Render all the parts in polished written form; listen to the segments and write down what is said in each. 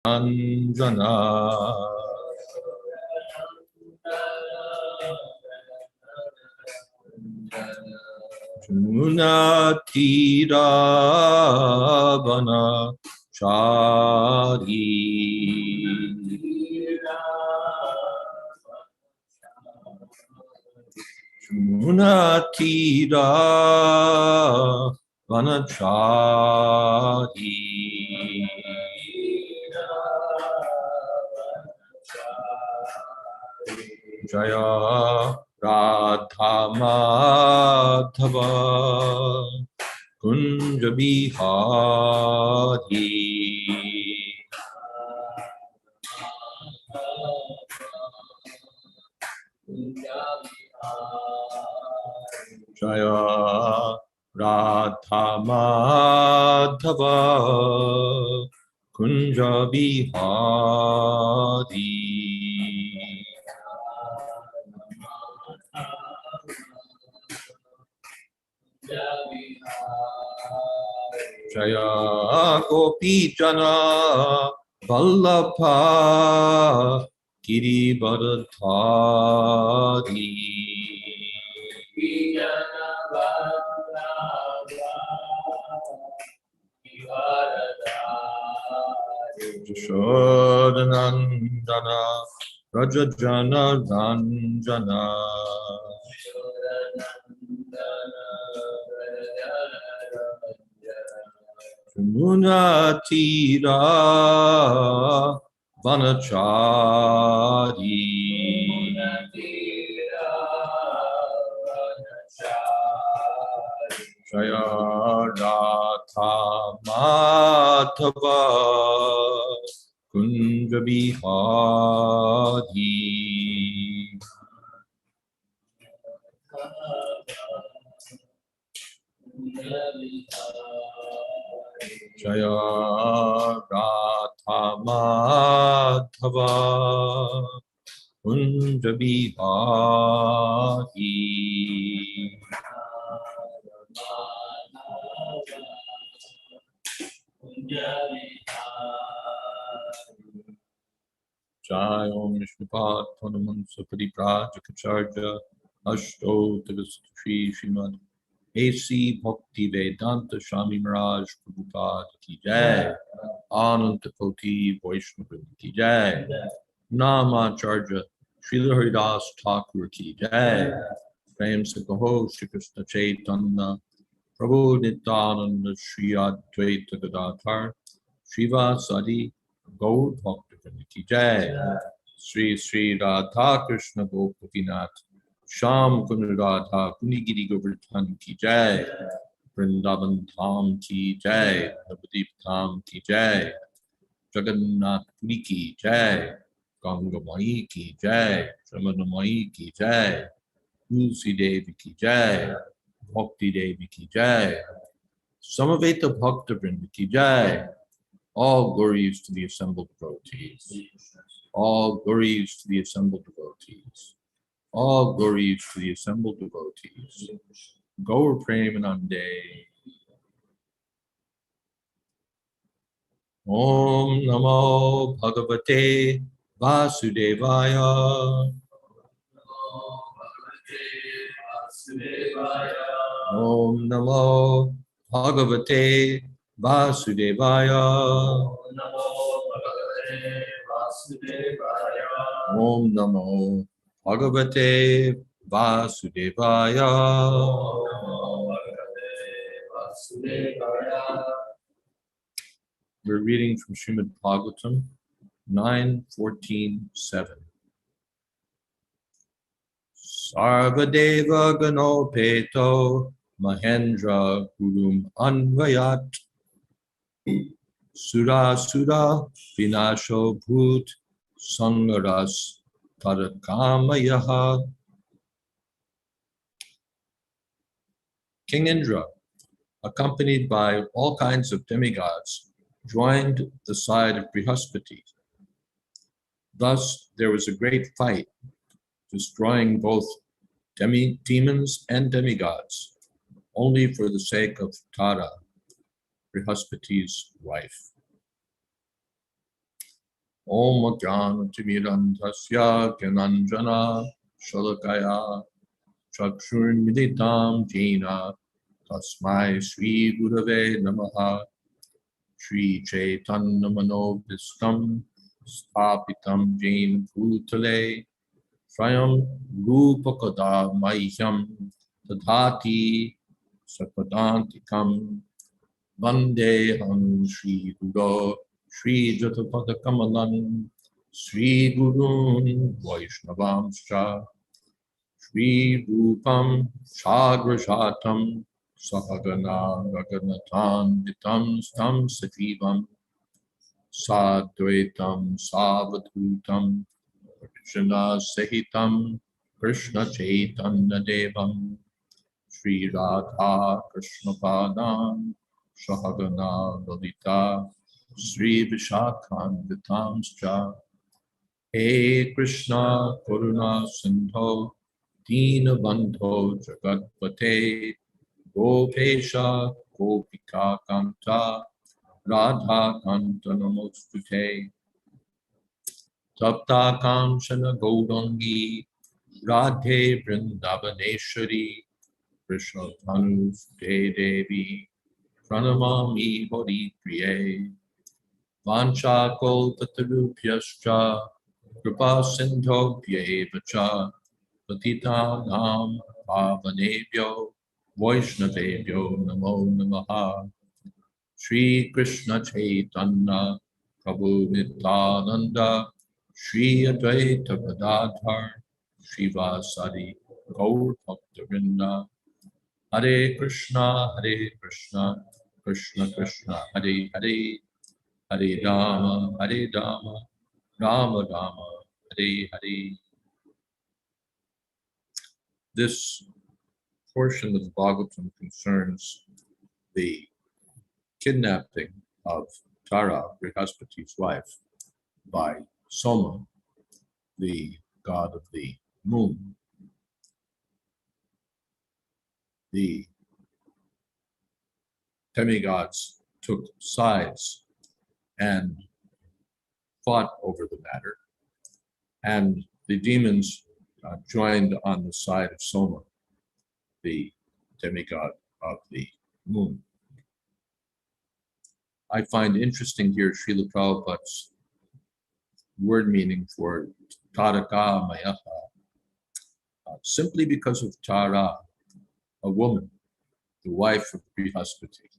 Anjana Munatira Vana Chari Munatira Vana Chari Jaya Radha Madhava Kunja Bihari Jaya Radha Madhava Kunja Bihari Jaya Gopi Jana Vallabha Girivardhari Jashodanandana Rajajana Ranjana Munatira Vanachari Jaya Radha Madhava Kunja Bihari Jaya Radha Madhava Kunja Bihari Jai Om Vishnupat Panamansa Pariprajaka Ashto Tavasri Srimad A.C. Bhakti Vedanta Swami Maharaj Prabhupada Ki Jai Ananta Koti Vaishnava Ki Jai Namacharya Srila Haridas Thakur Ki Jai Prem Se Kaho Shri Krishna Chaitanya Prabhu Nityananda Shri Advaita Gadadhar Shiva Sadi Gaur Bhakta Ki Jai Sri Sri Radha Krishna Gopinath Sham Kun Radha Kunigiri Govardhan Ki Jai Vrindavan Dham Ki Jai Navadip Dham Ki Jai Jagannath Puri Ki Jai Ganga Mai Ki Jai Ramana Mai Ki Jai Tulsi Devi Ki Jai Bhakti Devi Ki Jai Samaveta Bhakta Vrinda Ki Jai. All glories to the assembled devotees. All glories to the assembled devotees. All glories to the assembled devotees. Gaur Premanande. Om Namo Bhagavate Vasudevaya. Om Namo Bhagavate Vasudevaya. Om Namo Bhagavate Vasudevaya. We're reading from Srimad Bhagavatam 9:14-7. Sarvadeva Ganopeto Mahendra Gurum Anvayat Sura Sura Vinasho Bhut Sangaras Tarakamayaha. King Indra, accompanied by all kinds of demigods, joined the side of Brihaspati. Thus there was a great fight, destroying both demons and demigods, only for the sake of Tara, Brihaspati's wife. Om Jnana-timirandhasya Gyananjana Shalakaya Chakshurmilitam Jena Tasmai Sri Gurave Namaha Sri Chaitanya Manobhistam Sthapitam Jena Bhutale Swayam Rupakada Mahyam Tadhati Sapadantikam Vandeham Sri Guru Sri Jatapada Kamalan Sri Gurun Vaishnavamscha Sri Rupam Sagrashatam Sahagana Raganatan Vitam Stam Sajivam Sadvaitam Savadhutam Krishna Sahitam Krishna Chaitanya Devam Sri Radha Krishna Padam Sahagana Lalita Sri Vishakhan Vitamscha He Krishna Karuna Sindho Dina Bandho Jagatpate Gopesha Gopika Kanta Radha Kanta Namostute Tapta Kamshana Gaudangi Radhe Vrindavaneshwari Krishna Tanus De Devi Pranamami Hori Priye Vancha Kolpatarupyascha Kripa Sindho Pyevacha Patita Nam Pavanebhyo Vaishnavebhyo Namo Namaha Shri Krishna Chaitanya Prabhu Nityananda Shri Advaita Gadadhar Srivasadi Gaur Bhaktavinda Hare Krishna Krishna Krishna Hare Hare Hare Rama Rama Rama Hare Hare. This portion of the Bhagavatam concerns the kidnapping of Tara, Brihaspati's wife, by Soma, the god of the moon. The demigods took sides and fought over the matter, and the demons joined on the side of Soma, the demigod of the moon. I find interesting here Srila Prabhupada's word meaning for Taraka Mayaha, simply because of Tara, a woman, the wife of Brihaspati.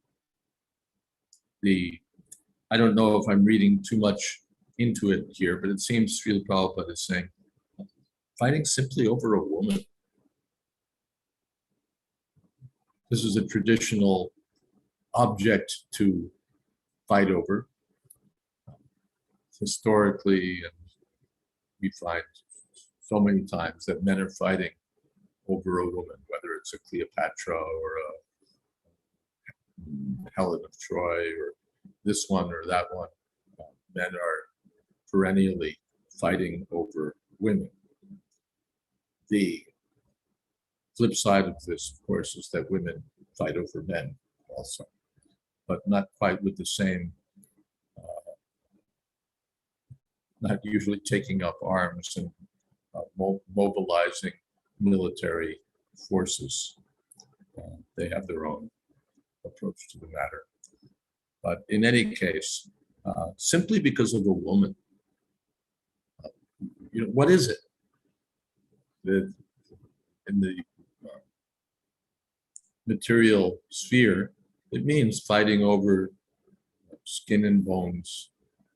I don't know if I'm reading too much into it here, but it seems Srila Prabhupada is saying, fighting simply over a woman. This is a traditional object to fight over. Historically, and we find so many times that men are fighting over a woman, whether it's a Cleopatra or a Helen of Troy or this one or that one. Men are perennially fighting over women. The flip side of this, of course, is that women fight over men also, but not quite with the same, not usually taking up arms and mobilizing military forces. They have their own approach to the matter. But in any case, simply because of a woman, what is it? In the material sphere, it means fighting over skin and bones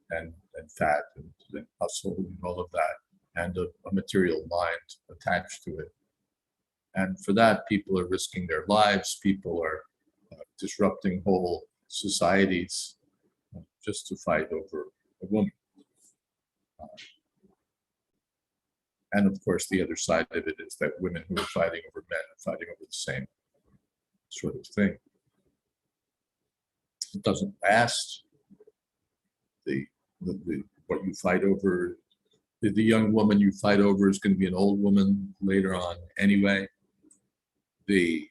and fat and muscle and all of that, and a material mind attached to it. And for that, people are risking their lives, people are disrupting whole societies just to fight over a woman. And of course, the other side of it is that women who are fighting over men are fighting over the same sort of thing. It doesn't last. What you fight over, the young woman you fight over is going to be an old woman later on anyway. And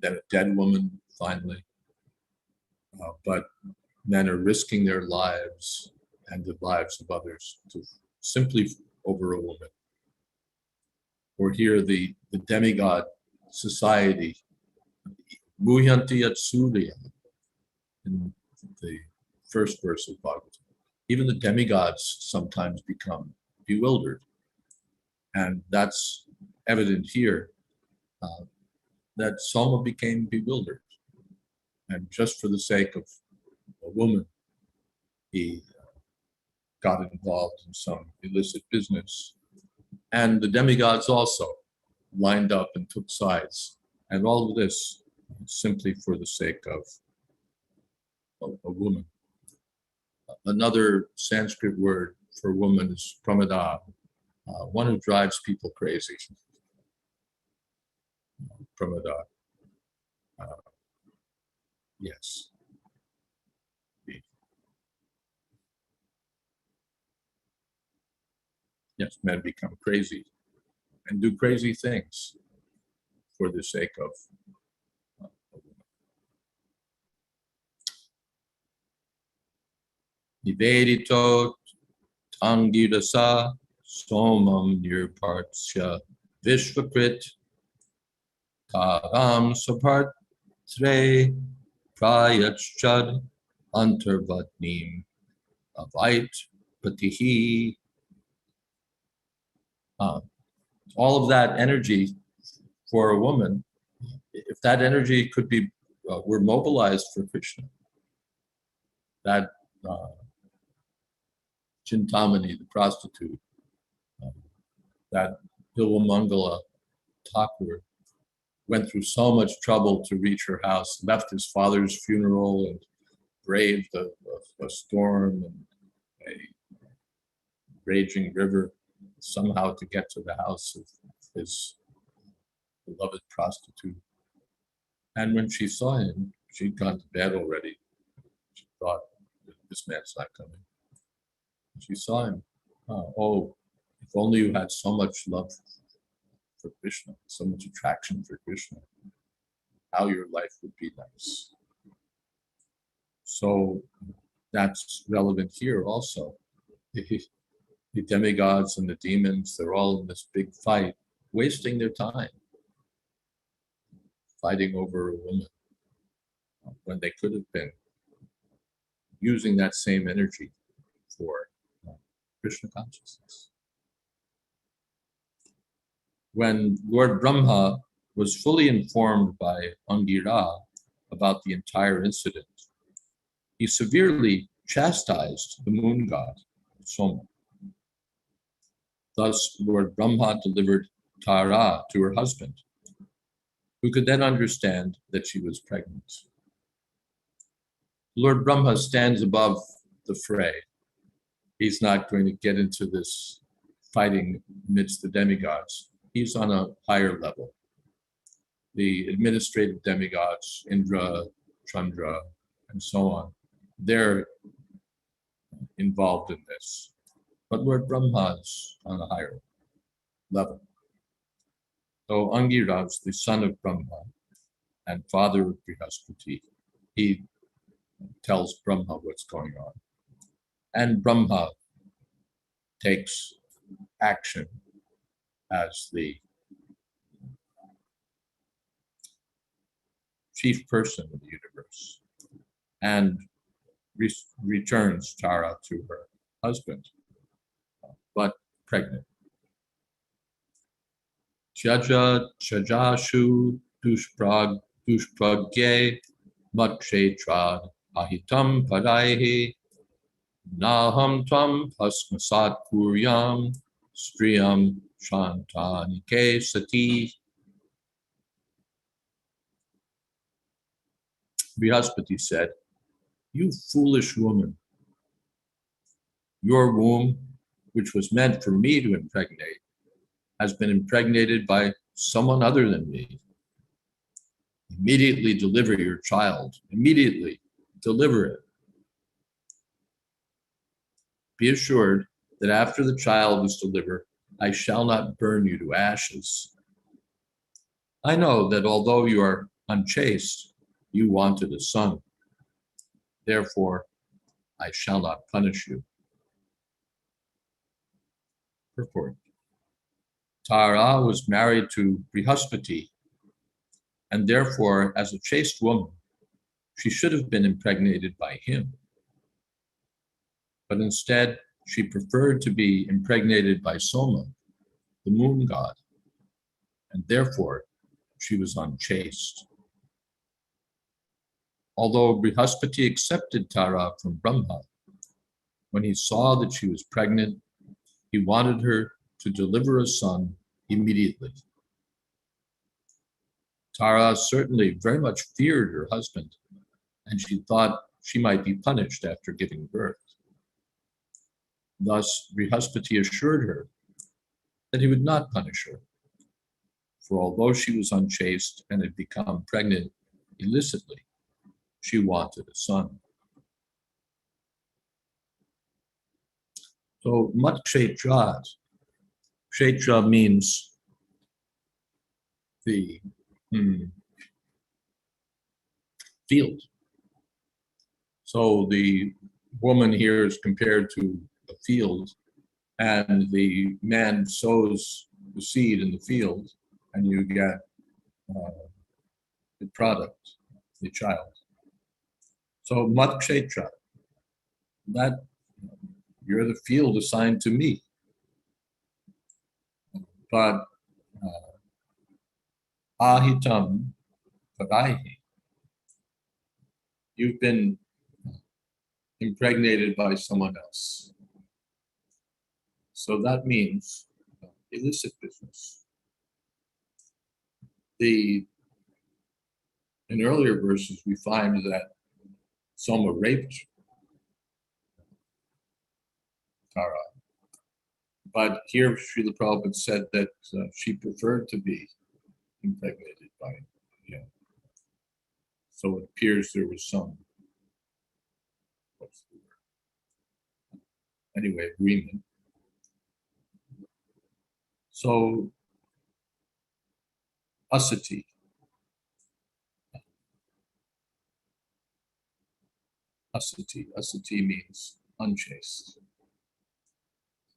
then a dead woman finally. But men are risking their lives and the lives of others to simply over a woman. Or here the demigod society, Muhyanti Atsurya, in the first verse of Bhagavatam. Even the demigods sometimes become bewildered. And that's evident here, that Soma became bewildered. And just for the sake of a woman, he got involved in some illicit business. And the demigods also lined up and took sides. And all of this simply for the sake of a woman. Another Sanskrit word for woman is pramada, one who drives people crazy. Pramada. Yes. Yes, men become crazy and do crazy things for the sake of a woman. Nivedito tangirasa somam nirpartsya vishvakrit karam sapartre prayachchad antarvatnim avait patihi. All of that energy for a woman, if that energy could be, were mobilized for Krishna, that Chintamani, the prostitute, that Bilwamangala Thakur went through so much trouble to reach her house, left his father's funeral and braved a storm and a raging river somehow to get to the house of his beloved prostitute. And when she saw him, she'd gone to bed already. She thought, this man's not coming. She saw him. Oh, if only you had so much love for Krishna, so much attraction for Krishna, how your life would be nice. So that's relevant here also. The demigods and the demons, they're all in this big fight, wasting their time, fighting over a woman when they could have been using that same energy for Krishna consciousness. When Lord Brahma was fully informed by Angira about the entire incident, he severely chastised the moon god, Soma. Thus, Lord Brahma delivered Tara to her husband, who could then understand that she was pregnant. Lord Brahma stands above the fray. He's not going to get into this fighting amidst the demigods. He's on a higher level. The administrative demigods, Indra, Chandra, and so on, they're involved in this. But Lord Brahma is on a higher level. So Angiraj, the son of Brahma and father of Brihaspati, he tells Brahma what's going on. And Brahma takes action as the chief person of the universe and returns Tara to her husband, but pregnant. Chajashu dushpragye matchetrad ahitam padaihi naham tvam pasmasat kuryam striyam shantanike sati. Brihaspati said, "You foolish woman, your womb, which was meant for me to impregnate, has been impregnated by someone other than me. Immediately deliver your child. Immediately deliver it. Be assured that after the child is delivered, I shall not burn you to ashes. I know that although you are unchaste, you wanted a son. Therefore, I shall not punish you. Purport. Tara was married to Brihaspati, and therefore, as a chaste woman, she should have been impregnated by him. But instead, she preferred to be impregnated by Soma, the moon god, and therefore she was unchaste. Although Brihaspati accepted Tara from Brahma, when he saw that she was pregnant, he wanted her to deliver a son immediately. Tara certainly very much feared her husband, and she thought she might be punished after giving birth. Thus, Brihaspati assured her that he would not punish her, for although she was unchaste and had become pregnant illicitly, she wanted a son. So, mat kshetra. Kshetra means the field. So the woman here is compared to a field, and the man sows the seed in the field, and you get the product, the child. So mat kshetra, that you're the field assigned to me. But ahitam padaihi, you've been impregnated by someone else. So that means illicit business. In earlier verses, we find that Soma raped Tara. But here, Srila Prabhupada said that she preferred to be impregnated by him. So it appears there was some, agreement. So, asati. Asati means unchaste.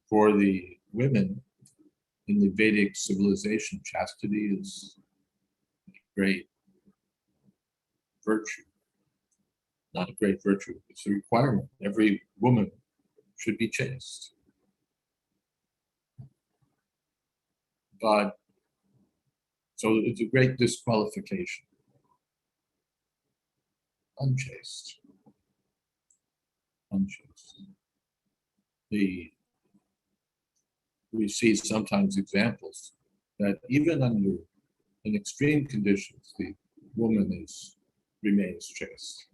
For the women in the Vedic civilization, chastity is a great virtue. Not a great virtue, it's a requirement. Every woman should be chaste. But, so it's a great disqualification. Unchaste. We see sometimes examples that even in extreme conditions, the woman remains chaste.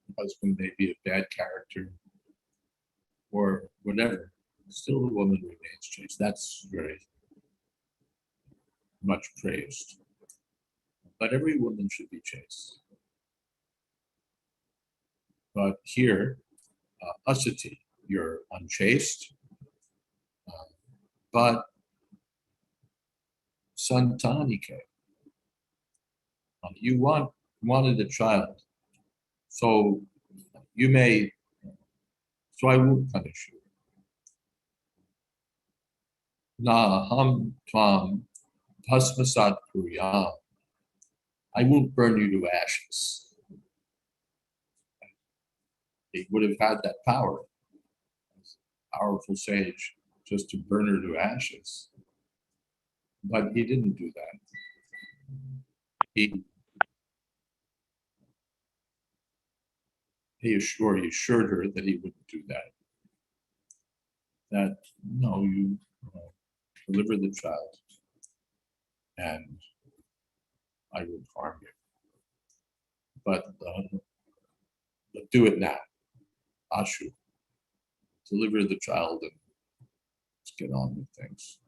The husband may be a bad character or whatever, still the woman remains chaste. That's very much praised. But every woman should be chaste. But here, asati, you're unchaste, but santanike, you wanted a child, so I won't punish you. Na ham tvam bhasmasat kuriyam, I won't burn you to ashes. He would have had that power, powerful sage, just to burn her to ashes. But he didn't do that. He assured her that he wouldn't do that. That, no, you deliver the child, and I won't harm you. But do it now. Ashu. Deliver the child and let's get on with things.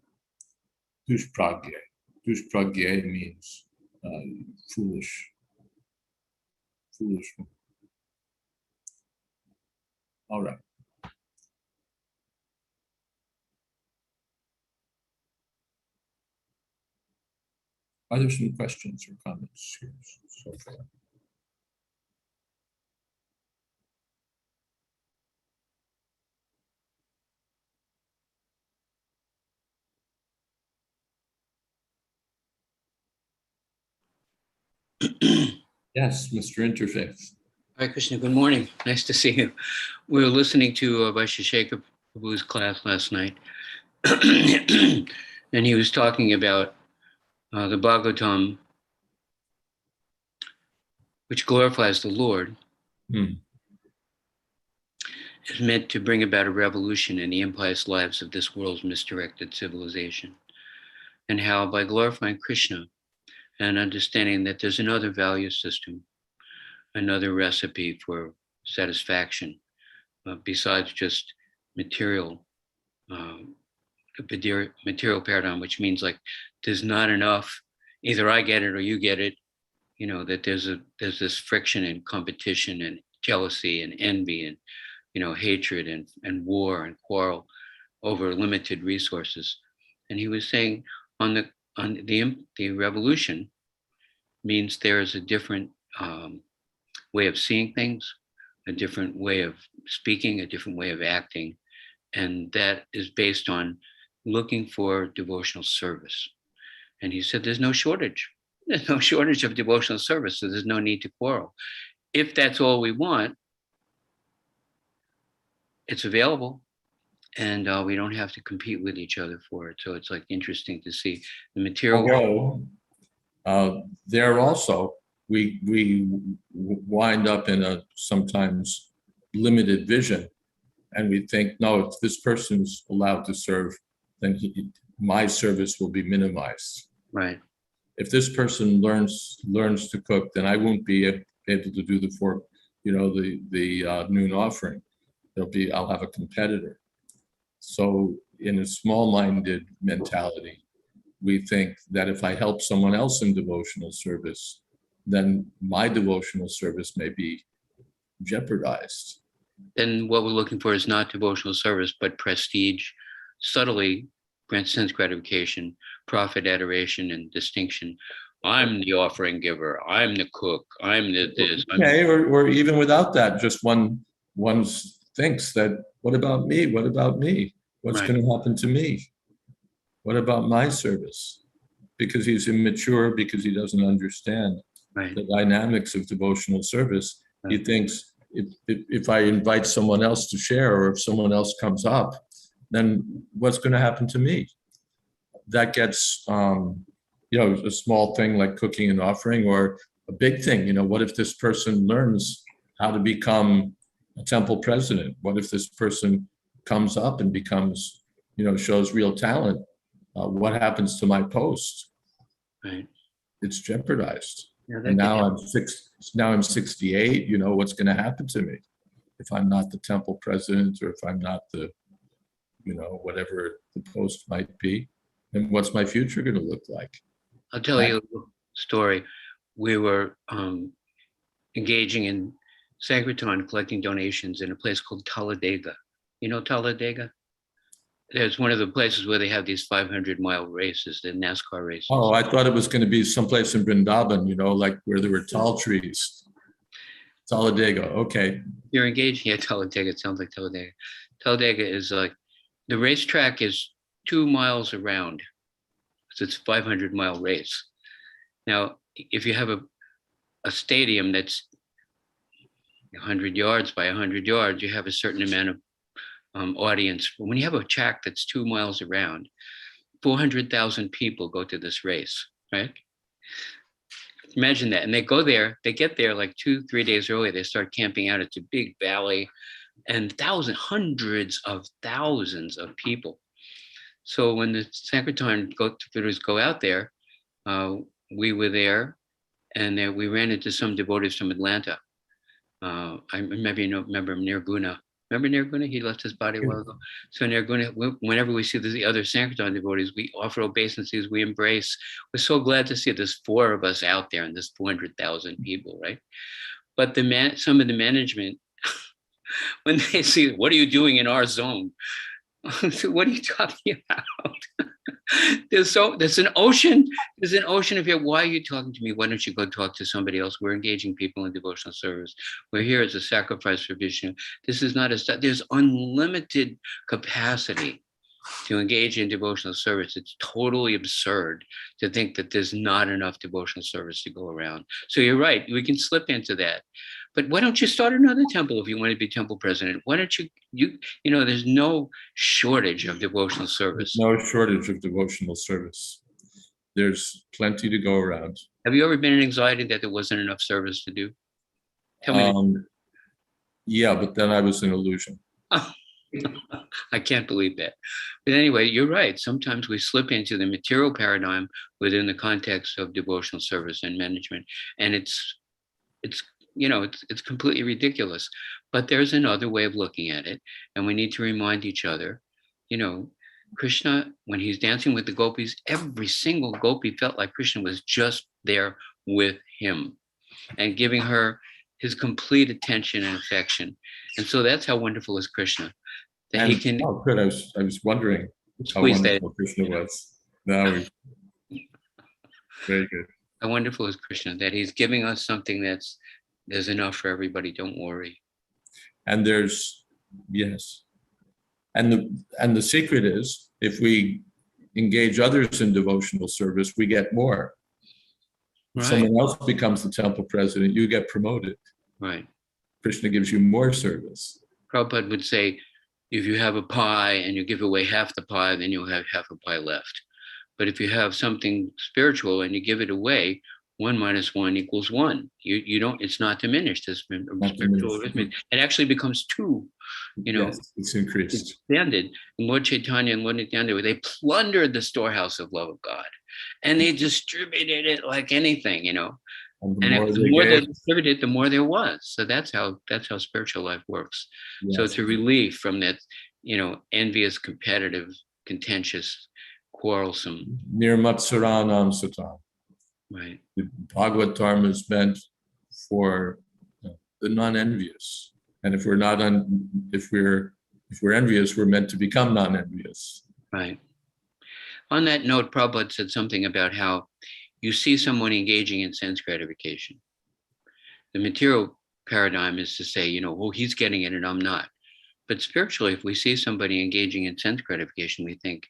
Dushpragya. Dushpragya means foolish. Foolish. All right. Are there some questions or comments here so far? Yes, Mr. Interfaith. Hi, Krishna. Good morning. Nice to see you. We were listening to Vaisheshekha Prabhu's class last night, and he was talking about the Bhagavatam, which glorifies the Lord, is meant to bring about a revolution in the impious lives of this world's misdirected civilization, and how by glorifying Krishna and understanding that there's another value system, another recipe for satisfaction, besides just material material paradigm, which means like there's not enough, either I get it or you get it, that there's this friction and competition and jealousy and envy and hatred and war and quarrel over limited resources. And he was saying on the revolution means there is a different way of seeing things, a different way of speaking, a different way of acting, and that is based on looking for devotional service. And he said, there's no shortage. There's no shortage of devotional service, so there's no need to quarrel. If that's all we want, it's available, and we don't have to compete with each other for it. So it's like interesting to see the material. Although there also, we wind up in a sometimes limited vision, and we think, no, if this person's allowed to serve, then my service will be minimized. Right. If this person learns to cook, then I won't be able to do the noon offering. I'll have a competitor. So in a small-minded mentality, we think that if I help someone else in devotional service, then my devotional service may be jeopardized. Then what we're looking for is not devotional service, but prestige, subtly sense gratification, profit, adoration, and distinction. I'm the offering giver. I'm the cook. I'm the this. Okay, or even without that, just one thinks that, what about me? What about me? What's going to happen to me? What about my service? Because he's immature, because he doesn't understand the dynamics of devotional service. He thinks if I invite someone else to share, or if someone else comes up, then what's going to happen to me? That gets, a small thing like cooking and offering, or a big thing. What if this person learns how to become a temple president? What if this person comes up and becomes, shows real talent? What happens to my post? Right. It's jeopardized. And now I'm 68. What's going to happen to me if I'm not the temple president, or if I'm not the, whatever the post might be? And what's my future going to look like? I'll tell you a story. We were engaging in Sankirtan, collecting donations in a place called Talladega. You know Talladega? There's one of the places where they have these 500-mile races, the NASCAR races. Oh, I thought it was going to be someplace in Vrindavan, like where there were tall trees. Talladega, okay. You're engaged? Yeah, Talladega. It sounds like Talladega. Talladega is like, the racetrack is 2 miles around. So it's a 500-mile race. Now, if you have a stadium that's 100 yards by 100 yards, you have a certain amount of audience. When you have a track that's 2 miles around, 400,000 people go to this race, right? Imagine that. And they go there, they get there like 2-3 days early. They start camping out. It's a big valley, and hundreds of thousands of people. So when the Sankirtan go out there, we were there, and we ran into some devotees from Atlanta. I remember, remember Nirguna. Remember Nirguna? He left his body a while ago. So Nirguna, whenever we see the other Sankirtan devotees, we offer obeisances, we embrace. We're so glad to see there's 4 of us out there and there's 400,000 people, right? But some of the management, when they see, what are you doing in our zone? So what are you talking about? There's an ocean of here. Why are you talking to me? Why don't you go talk to somebody else? We're engaging people in devotional service. We're here as a sacrifice for Vishnu. This is not there's unlimited capacity to engage in devotional service. It's totally absurd to think that there's not enough devotional service to go around. So you're right, we can slip into that. But why don't you start another temple if you want to be temple president? Why don't you know, there's no shortage of devotional service. There's no shortage of devotional service. There's plenty to go around. Have you ever been in anxiety that there wasn't enough service to do? Tell me. Yeah, but then I was an illusion. I can't believe that. But anyway, you're right. Sometimes we slip into the material paradigm within the context of devotional service and management. And it's you know, it's completely ridiculous. But there's another way of looking at it. And we need to remind each other, you know, Krishna, when he's dancing with the gopis, every single gopi felt like Krishna was just there with him and giving her his complete attention and affection. And so that's how wonderful is Krishna. That he can. Oh, good. I was wondering how wonderful Krishna was. Now very good. How wonderful is Krishna, that he's giving us something there's enough for everybody. Don't worry. And yes. And the secret is, if we engage others in devotional service, we get more. Right. If someone else becomes the temple president, you get promoted. Right. Krishna gives you more service. Prabhupada would say, if you have a pie and you give away half the pie, then you'll have half a pie left. But if you have something spiritual and you give it away, 1 minus 1 equals 1. You don't, it's not diminished. It's spiritual. It actually becomes 2. You know, yes, it's increased. Expanded. And Lord Chaitanya and Lord Nityananda, they plundered the storehouse of love of God, and they distributed it like anything, you know. And the more they distributed, the more there was. So that's how spiritual life works. Yes. So it's a relief from that, you know, envious, competitive, contentious, quarrelsome. Nirmatsaranam Satam. Right. The Bhagavatam is meant for the non-envious. And if we're envious, we're meant to become non-envious. Right. On that note, Prabhupada said something about how you see someone engaging in sense gratification. The material paradigm is to say, you know, well, he's getting it and I'm not. But spiritually, if we see somebody engaging in sense gratification, we think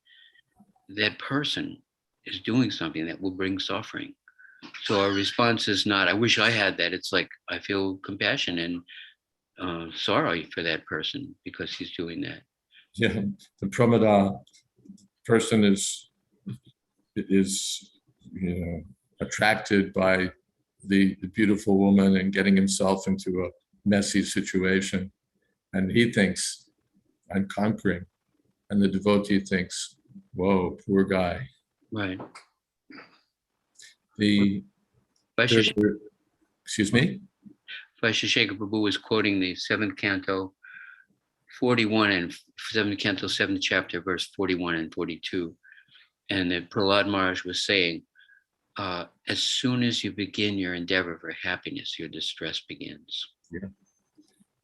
that person is doing something that will bring suffering. So our response is not, I wish I had that. It's like, I feel compassion and sorry for that person because he's doing that. Yeah, the pramada person is you know, attracted by the beautiful woman and getting himself into a messy situation, and he thinks, I'm conquering, and the devotee thinks, whoa, poor guy. Right. Excuse me? Vaisheshika Prabhu was quoting the 7th canto 41 and 7th canto 7th chapter verse 41 and 42, and that Prahlad Maharaj was saying, as soon as you begin your endeavor for happiness, your distress begins. Yeah.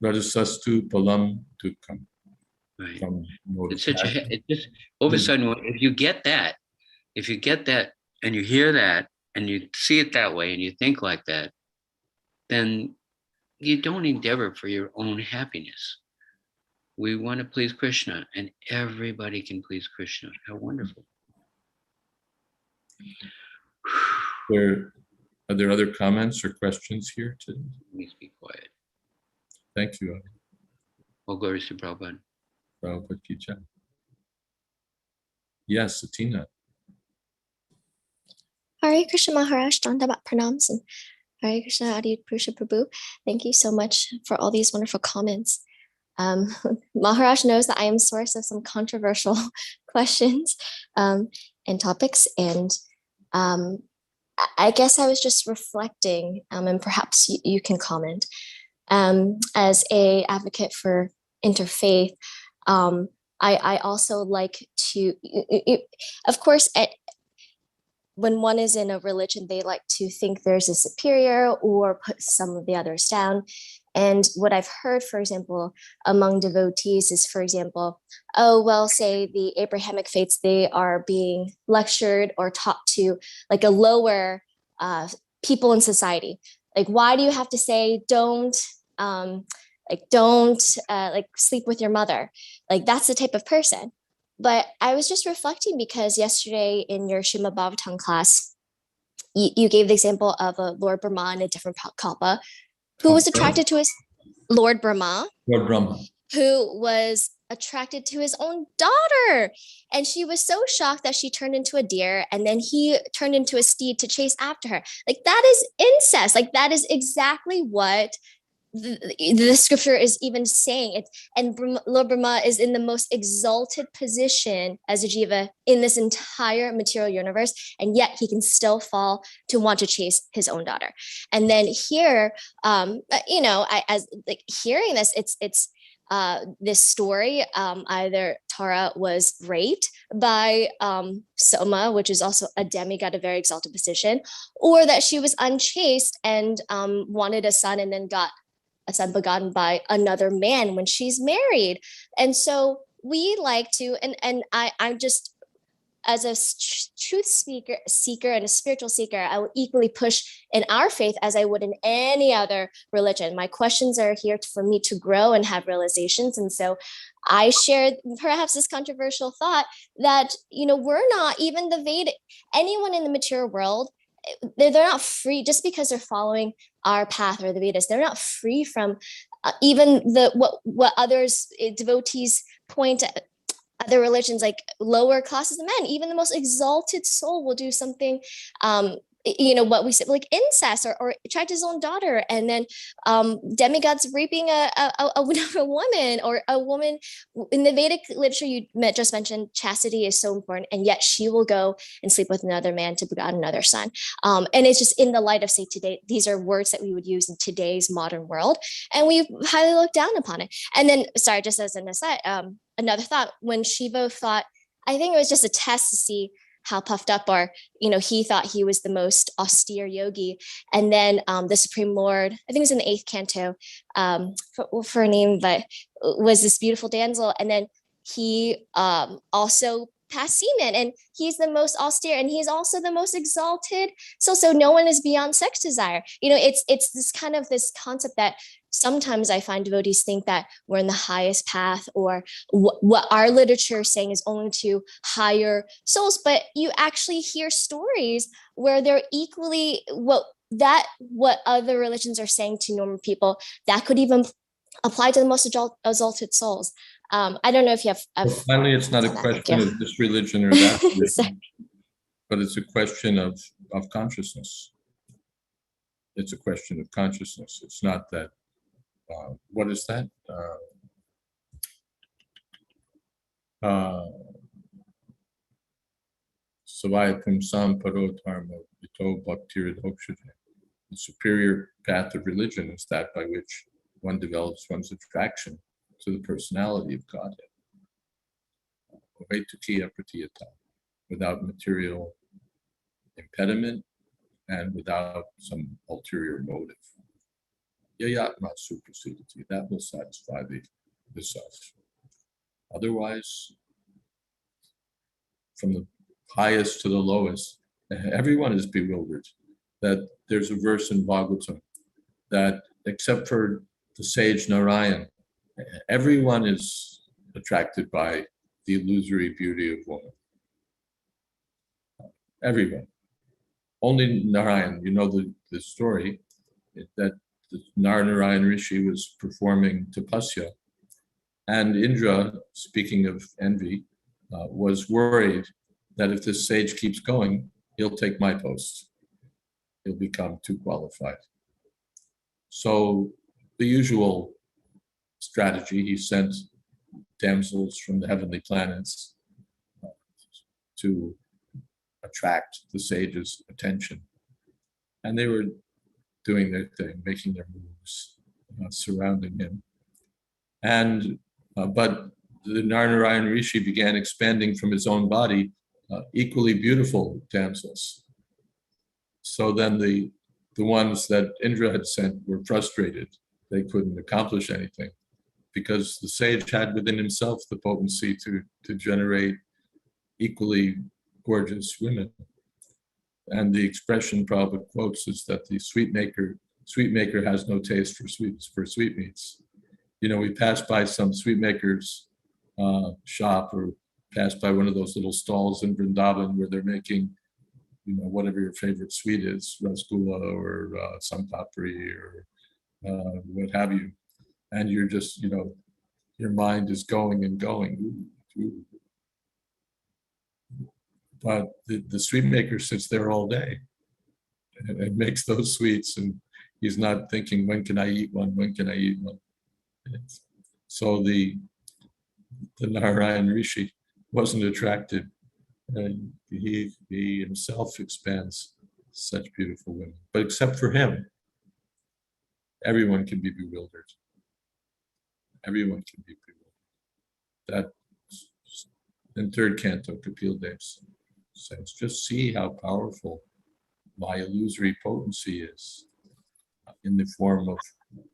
Rajasastu palam dukkam. Right. It's such it just all of a sudden, if you get that and you hear that and you see it that way and you think like that, then you don't endeavor for your own happiness. We want to please Krishna, and everybody can please Krishna. How wonderful. Are there other comments or questions here? Please be quiet. Thank you. All glories to Prabhupada. Prabhupada ki jai. Yes, Atthena. Hare Krishna Maharaj, Dandavat Pranams, and Hare Krishna Adi Purusha Prabhu. Thank you so much for all these wonderful comments. Maharaj knows that I am source of some controversial questions and topics, and I guess I was just reflecting, and perhaps you can comment. As a advocate for interfaith, I also like to, of course, when one is in a religion, they like to think there's a superior or put some of the others down. And what I've heard, for example, among devotees is, for example, oh, well, say the Abrahamic faiths, they are being lectured or taught to like a lower people in society. Like, why do you have to say don't sleep with your mother? Like, that's the type of person. But I was just reflecting because yesterday in your Srimad Bhagavatam class, you gave the example of a Lord Brahma and a different Kalpa who was attracted to his Lord Brahma, who was attracted to his own daughter. And she was so shocked that she turned into a deer and then he turned into a steed to chase after her. Like, that is incest. Like, that is exactly what the scripture is even saying it. And Lord Brahma is in the most exalted position as a jiva in this entire material universe, and yet he can still fall to want to chase his own daughter. And then here, as like hearing this, it's this story, either Tara was raped by Soma, which is also a demigod, a very exalted position, or that she was unchaste and wanted a son and then got a son begotten by another man when she's married. And so we like to, and I'm just, as a truth seeker and a spiritual seeker, I will equally push in our faith as I would in any other religion. My questions are here for me to grow and have realizations. And so I shared perhaps this controversial thought that, we're not even the Vedic, anyone in the material world, they're not free just because they're following our path or the Vedas. They're not free from even what others devotees point at. Other religions, like lower classes of men, even the most exalted soul will do something, what we say, like incest or attract his own daughter, and then demigods raping a woman, or a woman. In the Vedic literature, you just mentioned chastity is so important, and yet she will go and sleep with another man to begot another son. And it's just in the light of, say, today, these are words that we would use in today's modern world, and we highly look down upon it. And then, sorry, just as an aside, another thought, when Shiva thought, I think it was just a test to see how puffed up, or he thought he was the most austere yogi, and then the Supreme Lord, I think it was in the 8th canto, for a name, but was this beautiful damsel, and then he also passed semen, and he's the most austere, and he's also the most exalted. So no one is beyond sex desire. It's this kind of this concept that sometimes I find devotees think that we're in the highest path, or what our literature is saying is only to higher souls. But you actually hear stories where they're equally what other religions are saying to normal people, that could even apply to the most exalted souls. I don't know if you have. Finally, it's not a question of this religion or that religion, but it's a question of consciousness. It's a question of consciousness. It's not that. What is that? Savaya Pumsam Paro Dharma Vito Bhaktiridhokshaja. The superior path of religion is that by which one develops one's attraction to the personality of Godhead. Without material impediment and without some ulterior motive. Yayatma suprasidati, that will satisfy the self. Otherwise, from the highest to the lowest, everyone is bewildered. That there's a verse in Bhagavatam that, except for the sage Narayan, everyone is attracted by the illusory beauty of woman. Everyone. Only Narayan, the story, that the Narayan Rishi was performing tapasya, and Indra, speaking of envy, was worried that if this sage keeps going, he'll take my post. He'll become too qualified. So the usual strategy, he sent damsels from the heavenly planets to attract the sage's attention. And they were doing their thing, making their moves, surrounding him. And but the Narayan Rishi began expanding from his own body equally beautiful damsels. So then the ones that Indra had sent were frustrated. They couldn't accomplish anything because the sage had within himself the potency to generate equally gorgeous women. And the expression Prabhupada quotes is that the sweet maker has no taste for sweetmeats. We pass by some sweet maker's shop or passed by one of those little stalls in Vrindavan where they're making, whatever your favorite sweet is, rasgulla or sampapri or what have you. And you're just, your mind is going and going. Ooh. But the sweet maker sits there all day and makes those sweets, and he's not thinking, when can I eat one? When can I eat one? So the Narayan Rishi wasn't attracted. And he himself expands such beautiful women. But except for him, everyone can be bewildered. Everyone can be bewildered. That in third canto, Kapil Dev says, just see how powerful my illusory potency is in the form of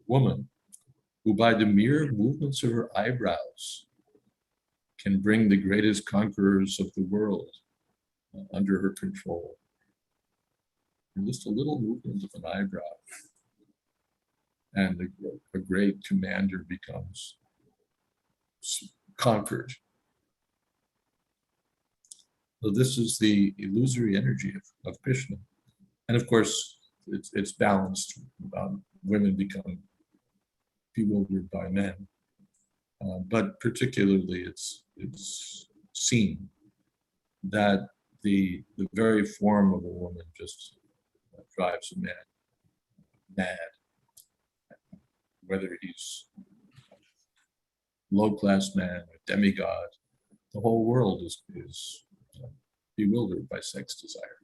woman, who by the mere movements of her eyebrows can bring the greatest conquerors of the world under her control. And just a little movement of an eyebrow, and a great commander becomes conquered. So this is the illusory energy of Krishna. And of course, it's balanced. Women become bewildered by men. But particularly it's seen that the very form of a woman just drives a man mad. Whether he's a low-class man, a demigod, the whole world is bewildered by sex desire.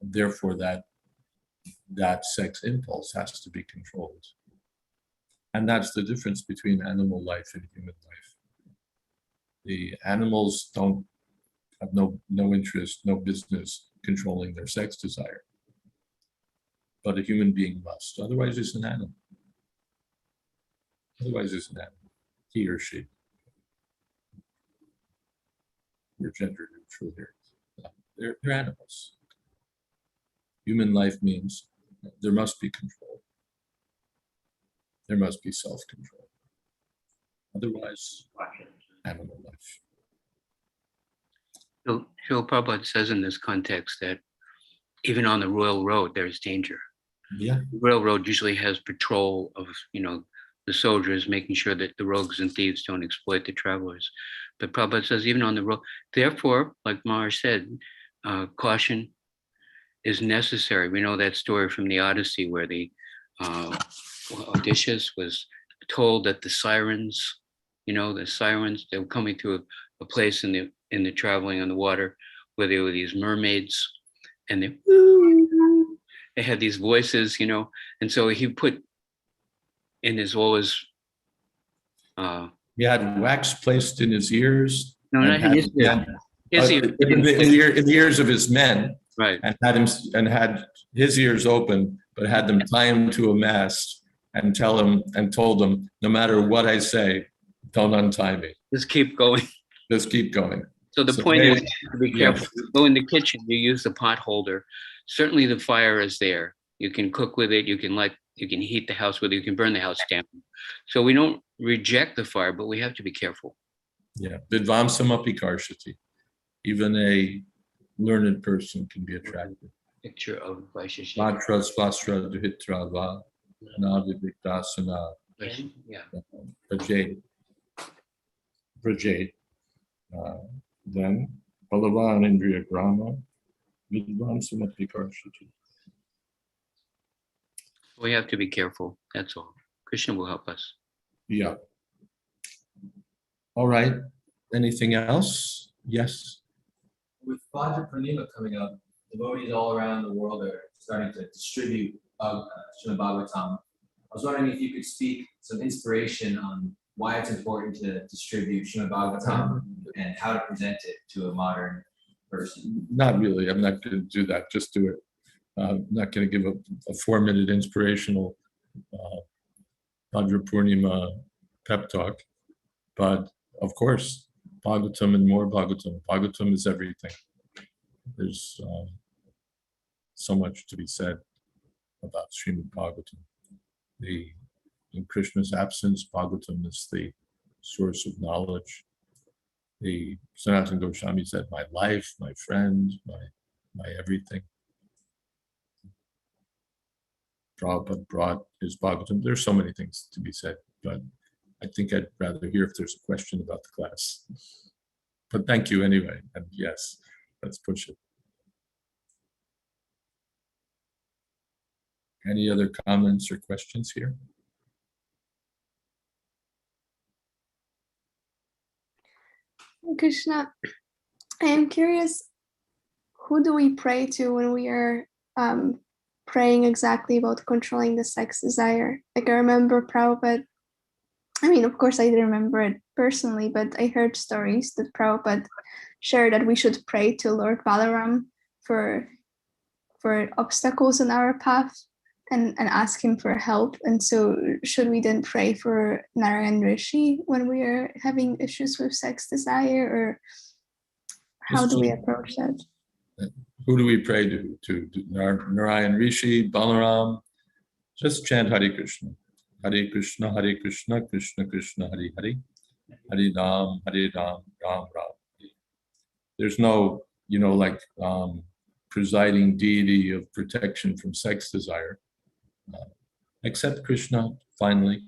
And therefore, that sex impulse has to be controlled. And that's the difference between animal life and human life. The animals have no interest, no business controlling their sex desire. But a human being must. Otherwise, it's an animal. Otherwise, it's an animal. He or she. We're gender neutral here. They're animals. Human life means there must be control. There must be self-control. Otherwise, animal life. Srila Prabhupada says in this context that even on the royal road, there's danger. Yeah. The royal road usually has patrol of, the soldiers, making sure that the rogues and thieves don't exploit the travelers. But Prabhupada says even on the road, therefore, like Maharaj said, caution is necessary. We know that story from the Odyssey where the Odysseus was told that the sirens, they were coming to a place in the traveling on the water where there were these mermaids, and they had these voices, and so he put in his he had wax placed in his ears. No, not in his ears. In the ears of his men. Right. And had his ears open, but had them tie him to a mast and told them, no matter what I say, don't untie me. Just keep going. Just keep going. So the point is to be careful. Yes. You go in the kitchen, you use the pot holder. Certainly the fire is there. You can cook with it. You can heat the house with it. You can burn the house down. So we don't reject the fire, but we have to be careful. Yeah. Vidvamsamapi karshati. Even a learned person can be attracted. Picture of Vaisheshika. Matra svastra duhitra va naviviktasana. Yeah. Prajade. Then Balavan Indriya Grama, Vidvamsamapi karshati. We have to be careful. That's all. Krishna will help us. Yeah. All right. Anything else? Yes. With Bhadra Purnima coming up, devotees all around the world are starting to distribute Srimad Bhagavatam. I was wondering if you could speak some inspiration on why it's important to distribute Srimad Bhagavatam and how to present it to a modern person. Not really. I'm not going to do that. Just do it. I'm not going to give a 4-minute inspirational Bhadra Purnima pep talk. But of course, Bhagavatam and more Bhagavatam. Bhagavatam is everything. There's so much to be said about Srimad Bhagavatam. In Krishna's absence, Bhagavatam is the source of knowledge. The Sanatana Goswami said, my life, my friend, my everything. Prabhupada brought his Bhagavatam. There's so many things to be said, but I think I'd rather hear if there's a question about the class. But thank you anyway, and yes, let's push it. Any other comments or questions here? Krishna, I am curious, who do we pray to when we are praying exactly about controlling the sex desire? Like I remember Prabhupada, I mean, of course I didn't remember it personally, but I heard stories that Prabhupada shared that we should pray to Lord Balaram for obstacles on our path and ask him for help. And so should we then pray for Narayan Rishi when we are having issues with sex desire, or how do we approach that? Who do we pray to? To Narayan Rishi, Balaram? Just chant Hare Krishna. Hare Krishna, Hare Krishna, Krishna Krishna, Hare Hare. Hare Ram, Hare Ram, Ram Ram. There's no, like presiding deity of protection from sex desire, except Krishna, finally.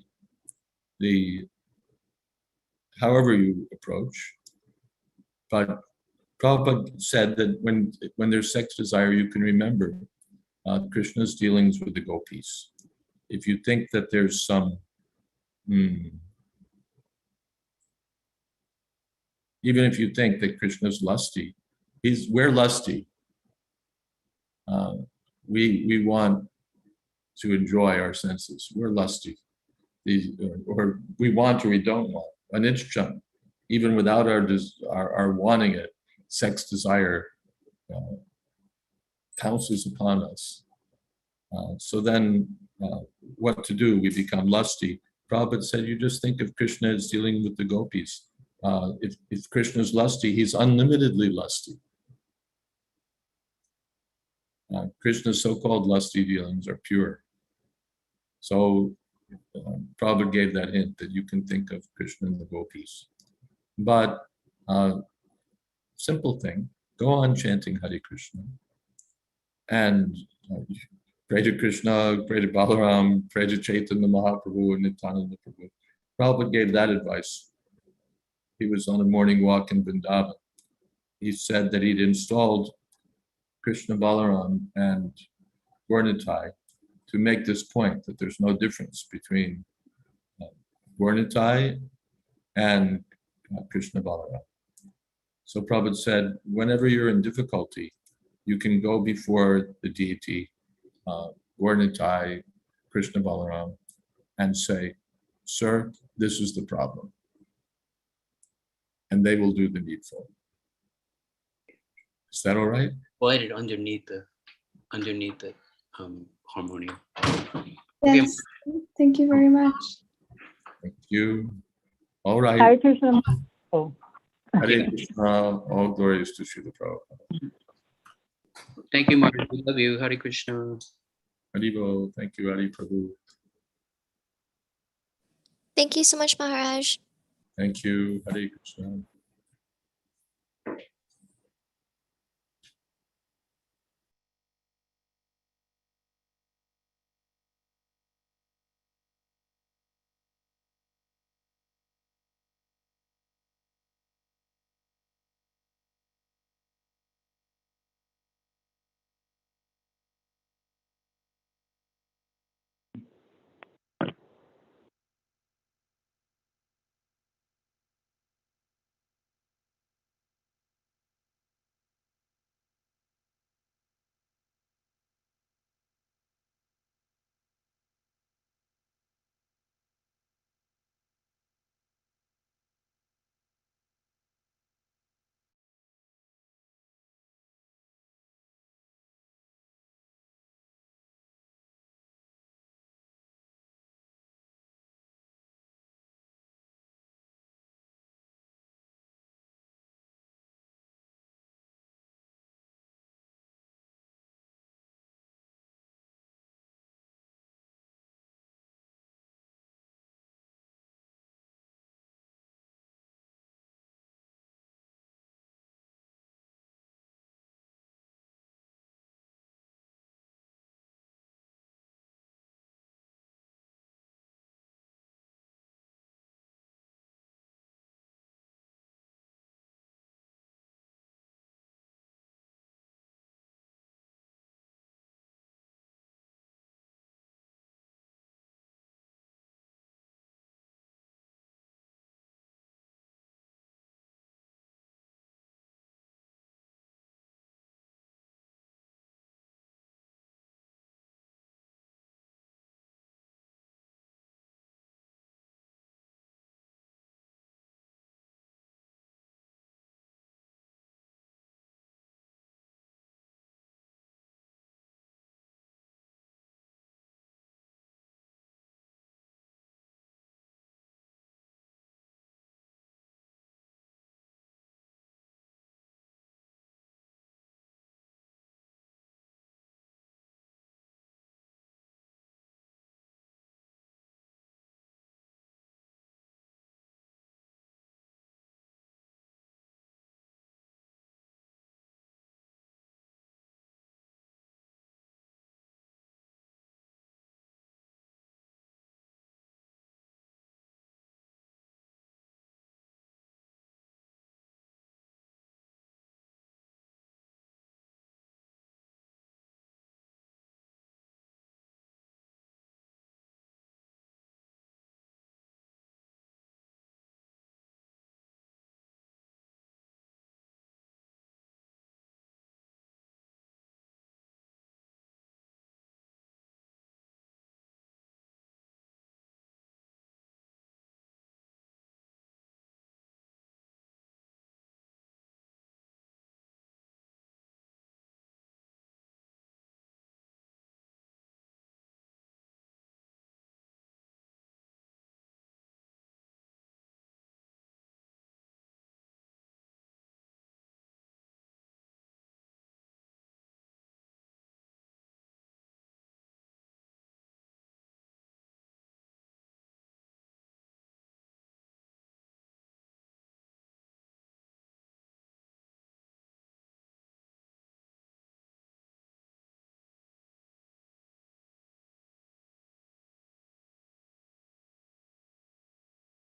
However you approach. But Prabhupada said that when there's sex desire, you can remember Krishna's dealings with the gopis. If you think that there's some, even if you think that Krishna's lusty, we're lusty. We want to enjoy our senses. We're lusty. Or we want or we don't want. Anicca, even without our wanting it, sex desire pounces upon us. So then what to do? We become lusty. Prabhupada said, you just think of Krishna as dealing with the gopis. If Krishna's lusty, he's unlimitedly lusty. Krishna's so-called lusty dealings are pure. So Prabhupada gave that hint that you can think of Krishna and the gopis. But simple thing, go on chanting Hare Krishna and pray to Krishna, pray to Balaram, pray to Chaitanya Mahaprabhu and Nityananda Prabhu. Prabhupada gave that advice. He was on a morning walk in Vrindavan. He said that he'd installed Krishna, Balaram, and Gaurnitai to make this point that there's no difference between Gaurnitai and Krishna Balaram. So Prabhupada said, whenever you're in difficulty, you can go before the deity, Gaurnitai, Krishna Balaram, and say, sir, this is the problem. And they will do the needful. Is that all right? Slide it underneath the harmonium. Yes, thank you very much. Thank you. All right. Hare Krishna. Oh. Hare Krishna. All glories to Srila Prabhupada. Thank you, Mother. We love you. Hare Krishna. Haribo. Thank you, Hari Prabhu. Thank you so much, Maharaj. Thank you. Hare Krishna.